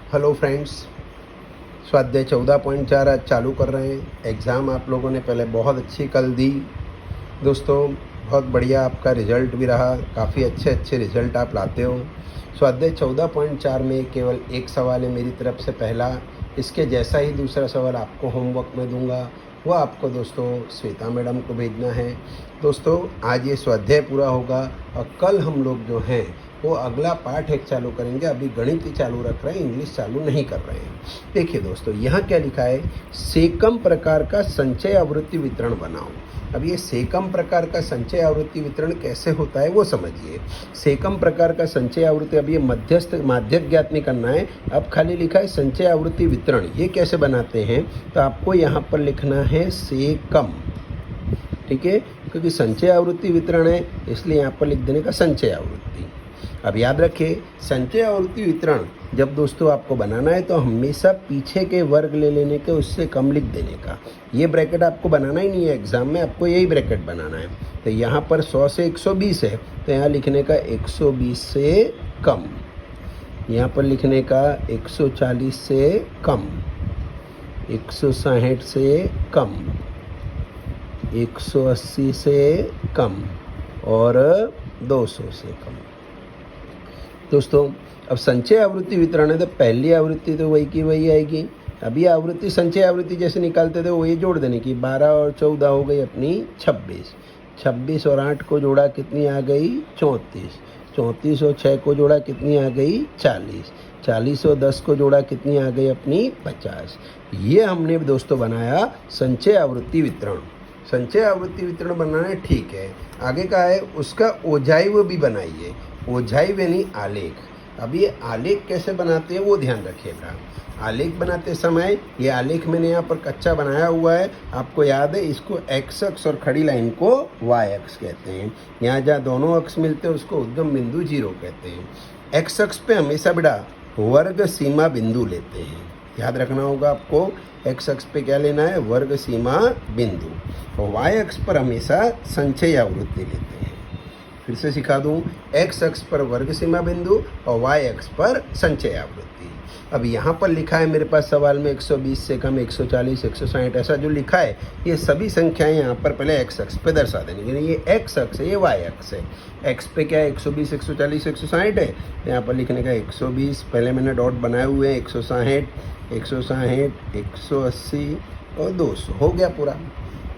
Hello friends, स्वाध्याय 14.4 आज चालू कर रहे हैं। एग्ज़ाम आप लोगों ने पहले बहुत अच्छी कल दी दोस्तों, बहुत बढ़िया आपका रिज़ल्ट भी रहा, काफ़ी अच्छे रिज़ल्ट आप लाते हो। स्वाध्याय 14.4 में केवल एक सवाल है मेरी तरफ से पहला, इसके जैसा ही दूसरा सवाल आपको होमवर्क में दूंगा, वह आपको दोस्तों श्वेता मैडम को भेजना है। दोस्तों आज ये स्वाध्याय पूरा होगा और कल हम लोग जो हैं वो अगला पार्ट एक चालू करेंगे। अभी गणित ही चालू रख रहे हैं, इंग्लिश चालू नहीं कर रहे हैं। देखिए दोस्तों, यहाँ क्या लिखा है, सेकम प्रकार का संचय आवृत्ति वितरण बनाओ। अब ये सेकम प्रकार का संचय आवृत्ति वितरण कैसे होता है वो समझिए। सेकम प्रकार का संचय आवृत्ति, अब ये मध्यस्थ माध्यक ज्ञात नहीं करना है, अब खाली लिखा है संचय आवृत्ति वितरण। ये कैसे बनाते हैं तो आपको यहाँ पर लिखना है सेकम, ठीक है, क्योंकि संचय आवृत्ति वितरण है इसलिए यहाँ पर लिख देने का संचय आवृत्ति। अब याद रखिए, संचय आवृत्ति वितरण जब दोस्तों आपको बनाना है तो हमेशा पीछे के वर्ग ले लेने के, उससे कम लिख देने का। ये ब्रैकेट आपको बनाना ही नहीं है, एग्जाम में आपको यही ब्रैकेट बनाना है। तो यहाँ पर 100 से 120 है तो यहाँ लिखने का 120 से कम, यहाँ पर लिखने का 140 से कम, 160 से कम, 180 से कम और 200 से कम। दोस्तों अब संचय आवृत्ति वितरण है तो पहली आवृत्ति तो वही की वही आएगी। अभी आवृत्ति संचय आवृत्ति जैसे निकालते थे वही जोड़ देने की, 12 और 14 हो गई अपनी 26, 26 और 8 को जोड़ा कितनी आ गई 34, 34 और 6 को जोड़ा कितनी आ गई 40, 40 और 10 को जोड़ा कितनी आ गई अपनी 50। ये हमने दोस्तों बनाया संचय आवृत्ति वितरण। संचय आवृत्ति वितरण बनाना ठीक है, आगे का है उसका ओझाई भी बनाइए। ओझाई यानी आलेख। अब ये आलेख कैसे बनाते हैं वो ध्यान रखिएगा। आलेख बनाते समय ये आलेख मैंने यहाँ पर कच्चा बनाया हुआ है, आपको याद है, इसको एक्स अक्ष और खड़ी लाइन को वाई अक्ष कहते हैं। यहाँ जहाँ दोनों अक्ष मिलते हैं उसको उद्गम बिंदु 0 कहते हैं। एक्स अक्ष पे हमेशा बेटा वर्ग सीमा बिंदु लेते हैं, याद रखना होगा आपको। एक्स अक्ष पे क्या लेना है, वर्ग सीमा बिंदु, और वाई अक्ष पर हमेशा संचय आवृत्ति लेते हैं। फिर से सिखा दूं, एक्स अक्ष पर वर्ग सीमा बिंदु और वाई अक्ष पर संचय आवृत्ति। अब यहाँ पर लिखा है मेरे पास सवाल में 120 से कम, 140, 160, ऐसा जो लिखा है ये सभी संख्याएं यहाँ पर पहले एक्स अक्ष पे दर्शा देनी। यानी ये एक्स अक्ष है, ये वाई अक्ष है। एक्स पे क्या है 120, 140, 160 है, यहाँ पर लिखने का 120, पहले मैंने डॉट बनाए हुए हैं, 160, 160, 180 और 200, हो गया पूरा।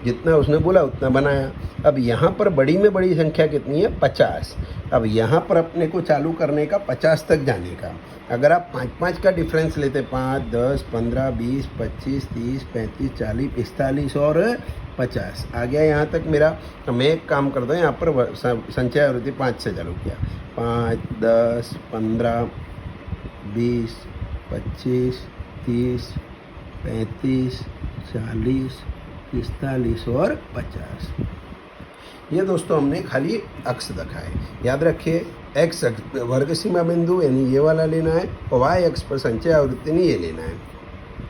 जितना उसने बोला उतना बनाया। अब यहाँ पर बड़ी में बड़ी संख्या कितनी है 50। अब यहाँ पर अपने को चालू करने का 50 तक जाने का। अगर आप 5-5 का डिफरेंस लेते, 5, 10, 15, 20, 25, 30, 35, 40, 45 और 50 आ गया यहाँ तक मेरा। मैं एक काम करता हूँ, यहाँ पर संचय आवृत्ति 5 से चालू किया, 5, 10, 15, 20, 25, 30, 35, 40, 45 और 50। ये दोस्तों हमने खाली अक्ष रखा है, याद रखिए। एक्स अक्ष वर्ग सीमा बिंदु यानी ये वाला लेना है और वाई अक्ष पर संचय आवृत्ति नहीं ये लेना है।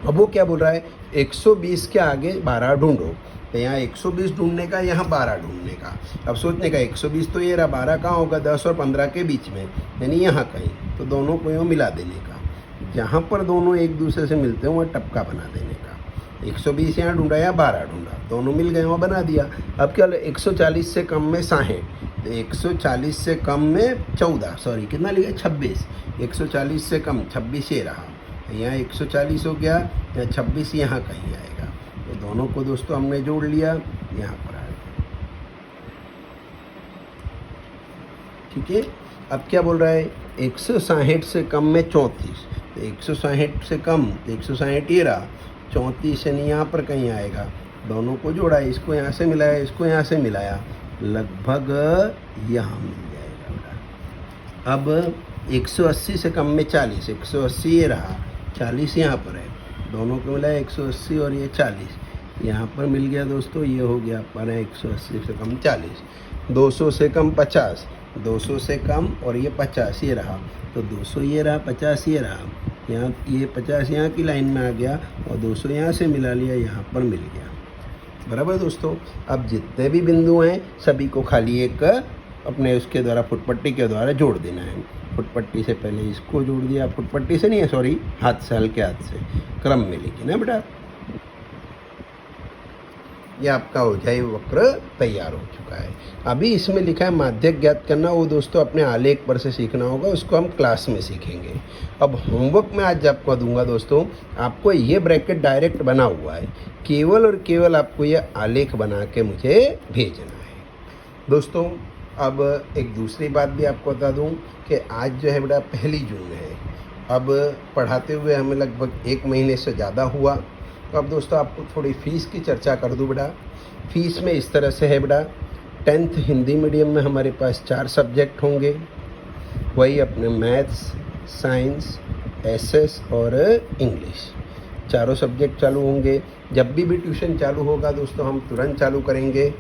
अब वो क्या बोल रहा है, 120 के आगे 12 ढूंढो, तो यहाँ 120 ढूंढने का, यहाँ 12 ढूंढने का। अब सोचने का 120 तो ये रहा, 12 कहाँ होगा 10 और 15 के बीच में, यानी यहाँ कहीं, तो दोनों को यूँ मिला देने का। जहाँ पर दोनों एक दूसरे से मिलते हैं वहाँ टपका बना देने का। 120 यहाँ ढूंढा या 12 ढूंढा, दोनों मिल गए, वहाँ बना दिया। अब क्या 140 से कम में 60, 140 से कम में 14, सॉरी कितना लिखा 26, 140 से कम 26 ये रहा, यहाँ 140 हो गया, यहाँ 26 यहाँ कहीं आएगा। तो दोनों को दोस्तों हमने जोड़ लिया, यहाँ पर आ गया, ठीक है। अब क्या बोल रहा है, 160 से कम में 34, तो 160 से कम, 160 ये रहा, 34 यानी यहाँ पर कहीं आएगा। दोनों को जोड़ा, इसको यहाँ से मिलाया, इसको यहाँ से मिलाया, लगभग यहाँ मिल जाएगा। अब 180 से कम में 40, 180 ये रहा, 40 यहाँ पर है, दोनों को मिलाया 180 और ये 40 यहाँ पर मिल गया दोस्तों। ये हो गया अपना 180 से कम 40, 200 से कम 50, 200 से कम और ये 50 ये रहा, तो 200 ये रहा, 50 ये रहा, यहाँ ये 50 यहाँ की लाइन में आ गया और 200 यहाँ से मिला लिया, यहाँ पर मिल गया। बराबर दोस्तों। अब जितने भी बिंदु हैं सभी को खाली एक अपने उसके द्वारा फुटपट्टी के द्वारा जोड़ देना है। फुटपट्टी से पहले इसको जोड़ दिया, फुटपट्टी से नहीं है सॉरी, हाथ से, हल्के हाथ से क्रम में लेके ना बेटा। ये आपका उज्जायी वक्र तैयार हो चुका है। अभी इसमें लिखा है माध्यक ज्ञात करना, वो दोस्तों अपने आलेख पर से सीखना होगा, उसको हम क्लास में सीखेंगे। अब होमवर्क में आज आपको दूंगा दोस्तों, आपको ये ब्रैकेट डायरेक्ट बना हुआ है, केवल और केवल आपको ये आलेख बना के मुझे भेजना है। दोस्तों अब एक दूसरी बात भी आपको बता दूं कि आज जो है बेटा 1 जून है। अब पढ़ाते हुए हमें लगभग 1 महीने से ज़्यादा हुआ। तो अब दोस्तों आपको थोड़ी फ़ीस की चर्चा कर दूं बेटा। फ़ीस में इस तरह से है बेटा, 10th हिंदी मीडियम में हमारे पास 4 सब्जेक्ट होंगे, वही अपने मैथ्स, साइंस, एसएस और इंग्लिश, चारों सब्जेक्ट चालू होंगे। जब भी ट्यूशन चालू होगा दोस्तों हम तुरंत चालू करेंगे।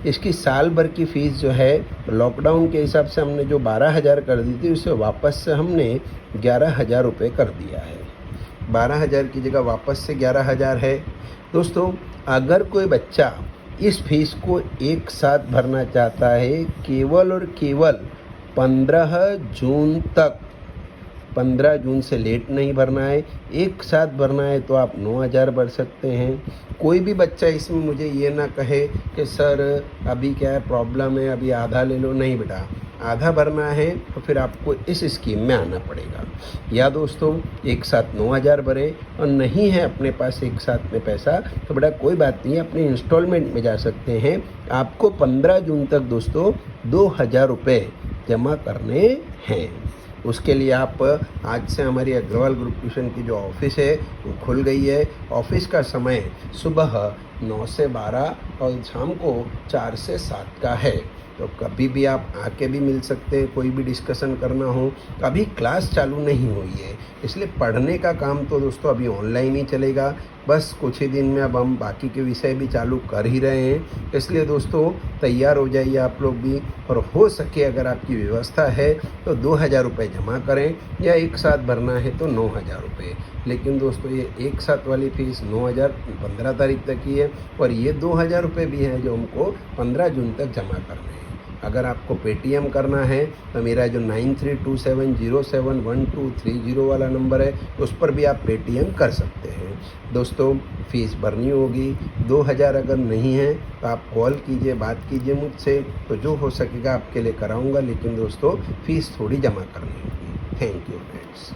इसकी साल भर की फ़ीस जो है लॉकडाउन के हिसाब से हमने जो 12,000 कर दी थी, उसे वापस से हमने 11,000 रुपये कर दिया है। 12,000 की जगह वापस से 11,000 है। दोस्तों अगर कोई बच्चा इस फीस को एक साथ भरना चाहता है, केवल और केवल 15 जून तक, 15 जून से लेट नहीं भरना है, एक साथ भरना है, तो आप 9,000 भर सकते हैं। कोई भी बच्चा इसमें मुझे ये ना कहे कि सर अभी क्या है प्रॉब्लम है, अभी आधा ले लो, नहीं बेटा, आधा भरना है तो फिर आपको इस स्कीम में आना पड़ेगा। या दोस्तों एक साथ 9,000 भरे, और नहीं है अपने पास एक साथ में पैसा तो बेटा कोई बात नहीं है, अपने इंस्टॉलमेंट में जा सकते हैं। आपको 15 जून तक दोस्तों 2,000 रुपये जमा करने हैं। उसके लिए आप आज से हमारी अग्रवाल ग्रुप ट्यूशन की जो ऑफिस है वो खुल गई है। ऑफिस का समय सुबह 9 से 12 और शाम को 4 से 7 का है। तो कभी भी आप आके भी मिल सकते हैं, कोई भी डिस्कशन करना हो। अभी क्लास चालू नहीं हुई है, इसलिए पढ़ने का काम तो दोस्तों अभी ऑनलाइन ही चलेगा। बस कुछ ही दिन में अब हम बाकी के विषय भी चालू कर ही रहे हैं। इसलिए दोस्तों तैयार हो जाइए आप लोग भी, और हो सके अगर आपकी व्यवस्था है तो 2,000 रुपये जमा करें, या एक साथ भरना है तो 9,000 रुपये। लेकिन दोस्तों ये एक साथ वाली फ़ीस 9,000 15 तारीख तक की है, और ये 2,000 रुपये भी हैं जो हमको 15 जून तक जमा करने हैं। अगर आपको पेटीएम करना है तो मेरा जो 9327071230 वाला नंबर है उस पर भी आप पेटीएम कर सकते हैं। दोस्तों फ़ीस भरनी होगी, 2,000 अगर नहीं है तो आप कॉल कीजिए, बात कीजिए मुझसे, तो जो हो सकेगा आपके लिए कराऊंगा। लेकिन दोस्तों फ़ीस थोड़ी जमा करनी होगी। Thank you friends.